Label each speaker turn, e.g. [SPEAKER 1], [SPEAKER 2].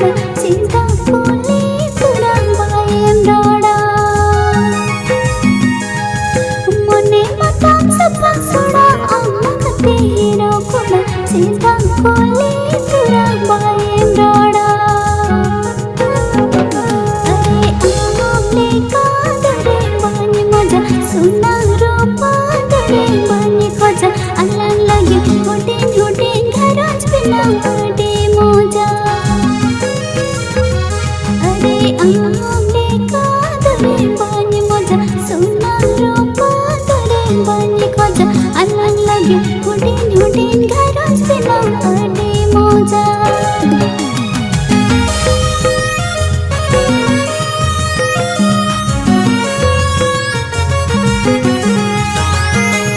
[SPEAKER 1] रोड़ा चिंता कोली पूरा बाएम रोड़ा मने मतम सपा सोड़ा अम्मा कते हीरो कोड़ा चिंता कोली पूरा बाएम रोड़ा अरे आमले का दरे बानी मजा सुना रूपा दरे बानी खोजा अल्लाह लगे होटेन होटेन घरज बिना बड़े मोजा अरे आमले का दरे बानी मजा सुना रूपा दरे बानी खोजा अल्लाह लगे होटेन